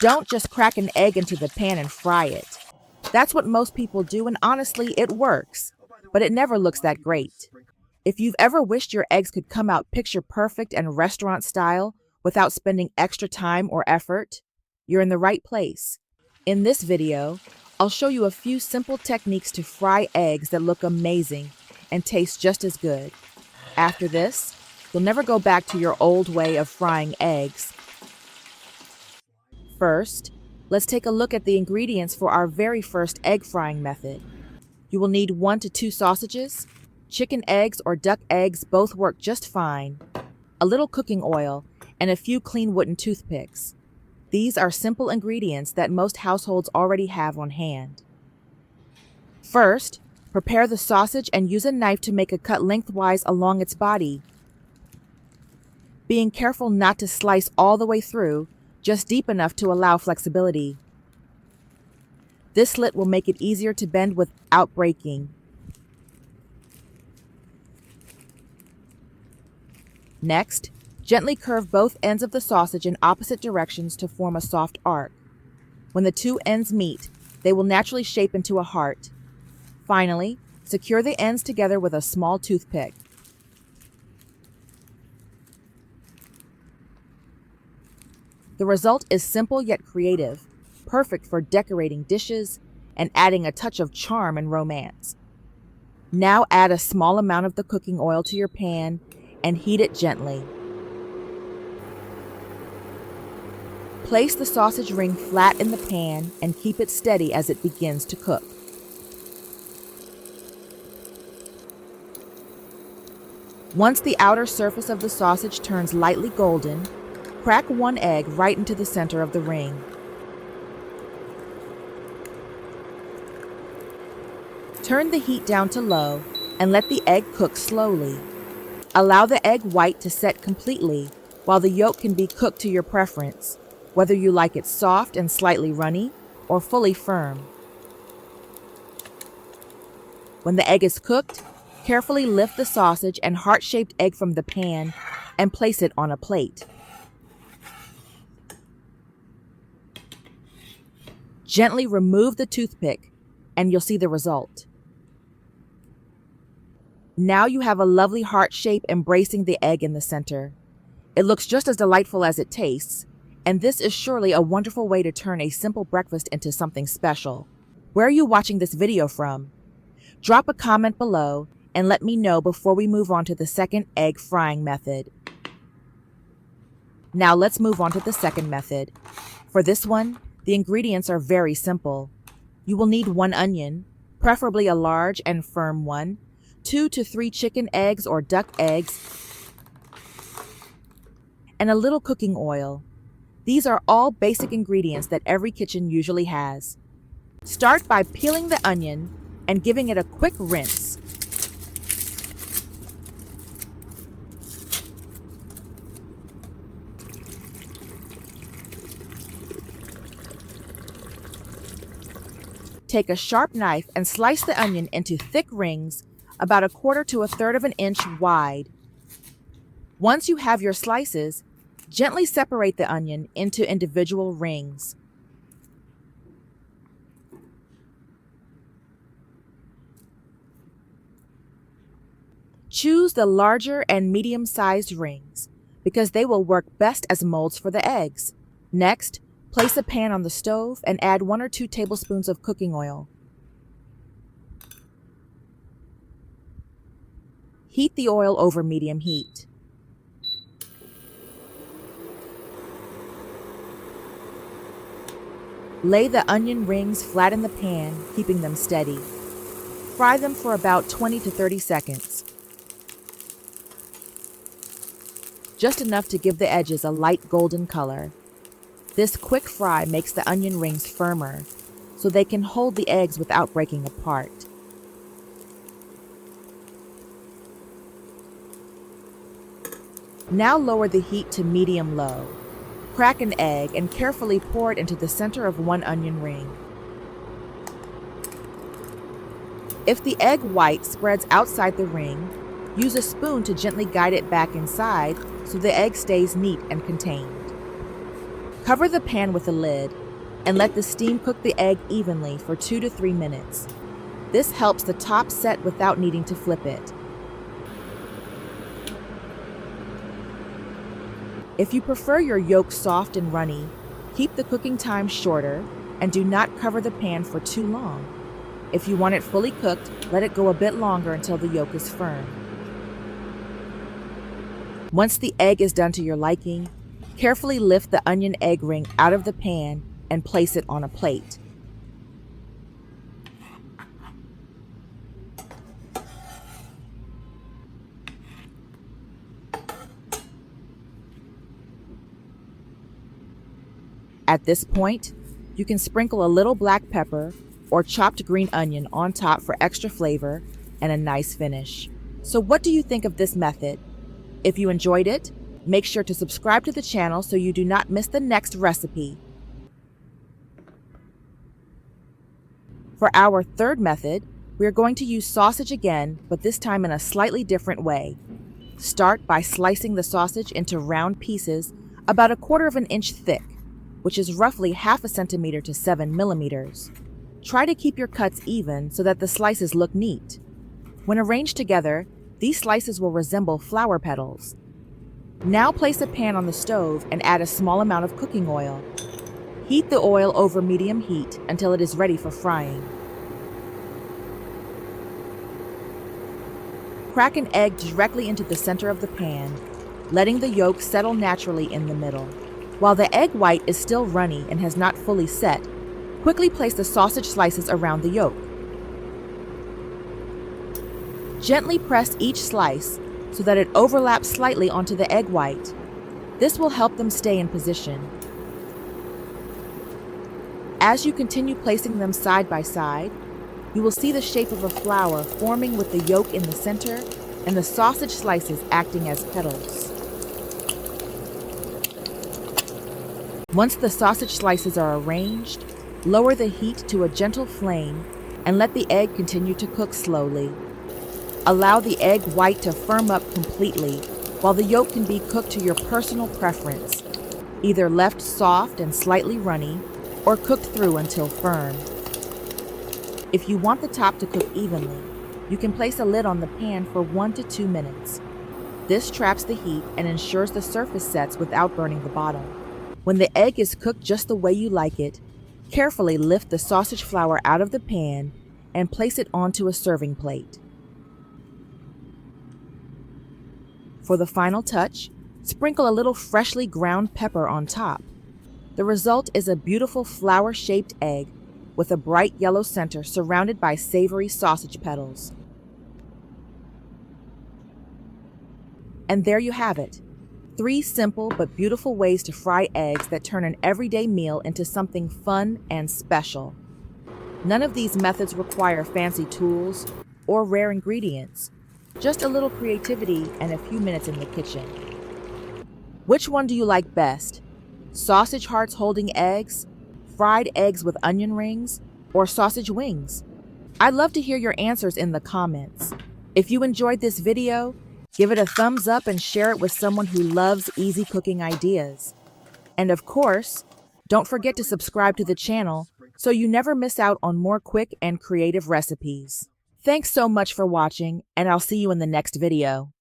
Don't just crack an egg into the pan and fry it. That's what most people do, and honestly, it works. But it never looks that great. If you've ever wished your eggs could come out picture perfect and restaurant style without spending extra time or effort, you're in the right place. In this video, I'll show you a few simple techniques to fry eggs that look amazing and taste just as good. After this, you'll never go back to your old way of frying eggs. First, let's take a look at the ingredients for our very first egg frying method. You will need 1 to 2 sausages. Chicken eggs or duck eggs both work just fine. A little cooking oil and a few clean wooden toothpicks. These are simple ingredients that most households already have on hand. First, prepare the sausage and use a knife to make a cut lengthwise along its body. Being careful not to slice all the way through, just deep enough to allow flexibility. This slit will make it easier to bend without breaking. Next, gently curve both ends of the sausage in opposite directions to form a soft arc. When the two ends meet, they will naturally shape into a heart. Finally, secure the ends together with a small toothpick. The result is simple yet creative, perfect for decorating dishes and adding a touch of charm and romance. Now add a small amount of the cooking oil to your pan and heat it gently. Place the sausage ring flat in the pan and keep it steady as it begins to cook. Once the outer surface of the sausage turns lightly golden, crack 1 egg right into the center of the ring. Turn the heat down to low and let the egg cook slowly. Allow the egg white to set completely, while the yolk can be cooked to your preference, whether you like it soft and slightly runny or fully firm. When the egg is cooked, carefully lift the sausage and heart-shaped egg from the pan and place it on a plate. Gently remove the toothpick and you'll see the result. Now you have a lovely heart shape embracing the egg in the center. It looks just as delightful as it tastes, and this is surely a wonderful way to turn a simple breakfast into something special. Where are you watching this video from? Drop a comment below and let me know before we move on to the second egg frying method. Now let's move on to the second method. For this one, the ingredients are very simple. You will need 1 onion, preferably a large and firm one, 2 to 3 chicken eggs or duck eggs, and a little cooking oil. These are all basic ingredients that every kitchen usually has. Start by peeling the onion and giving it a quick rinse. Take a sharp knife and slice the onion into thick rings about 1/4 to 1/3 of an inch wide. Once you have your slices, gently separate the onion into individual rings. Choose the larger and medium-sized rings because they will work best as molds for the eggs. Next, place a pan on the stove and add 1 or 2 tablespoons of cooking oil. Heat the oil over medium heat. Lay the onion rings flat in the pan, keeping them steady. Fry them for about 20 to 30 seconds. Just enough to give the edges a light golden color. This quick fry makes the onion rings firmer, so they can hold the eggs without breaking apart. Now lower the heat to medium-low. Crack an egg and carefully pour it into the center of 1 onion ring. If the egg white spreads outside the ring, use a spoon to gently guide it back inside so the egg stays neat and contained. Cover the pan with a lid and let the steam cook the egg evenly for 2 to 3 minutes. This helps the top set without needing to flip it. If you prefer your yolk soft and runny, keep the cooking time shorter and do not cover the pan for too long. If you want it fully cooked, let it go a bit longer until the yolk is firm. Once the egg is done to your liking, carefully lift the onion egg ring out of the pan and place it on a plate. At this point, you can sprinkle a little black pepper or chopped green onion on top for extra flavor and a nice finish. So what do you think of this method? If you enjoyed it, make sure to subscribe to the channel so you do not miss the next recipe. For our third method, we are going to use sausage again, but this time in a slightly different way. Start by slicing the sausage into round pieces about 1/4 inch thick, which is roughly 1/2 centimeter to 7 millimeters. Try to keep your cuts even so that the slices look neat. When arranged together, these slices will resemble flower petals. Now place a pan on the stove and add a small amount of cooking oil. Heat the oil over medium heat until it is ready for frying. Crack an egg directly into the center of the pan, letting the yolk settle naturally in the middle. While the egg white is still runny and has not fully set, quickly place the sausage slices around the yolk. Gently press each slice so that it overlaps slightly onto the egg white. This will help them stay in position. As you continue placing them side by side, you will see the shape of a flower forming with the yolk in the center and the sausage slices acting as petals. Once the sausage slices are arranged, lower the heat to a gentle flame and let the egg continue to cook slowly. Allow the egg white to firm up completely, while the yolk can be cooked to your personal preference, either left soft and slightly runny, or cooked through until firm. If you want the top to cook evenly, you can place a lid on the pan for 1 to 2 minutes. This traps the heat and ensures the surface sets without burning the bottom. When the egg is cooked just the way you like it, carefully lift the sausage flour out of the pan and place it onto a serving plate. For the final touch, sprinkle a little freshly ground pepper on top. The result is a beautiful flower-shaped egg with a bright yellow center surrounded by savory sausage petals. And there you have it. 3 simple but beautiful ways to fry eggs that turn an everyday meal into something fun and special. None of these methods require fancy tools or rare ingredients, just a little creativity and a few minutes in the kitchen. Which one do you like best? Sausage hearts holding eggs, fried eggs with onion rings, or sausage wings? I'd love to hear your answers in the comments. If you enjoyed this video, give it a thumbs up and share it with someone who loves easy cooking ideas. And of course, don't forget to subscribe to the channel so you never miss out on more quick and creative recipes. Thanks so much for watching, and I'll see you in the next video.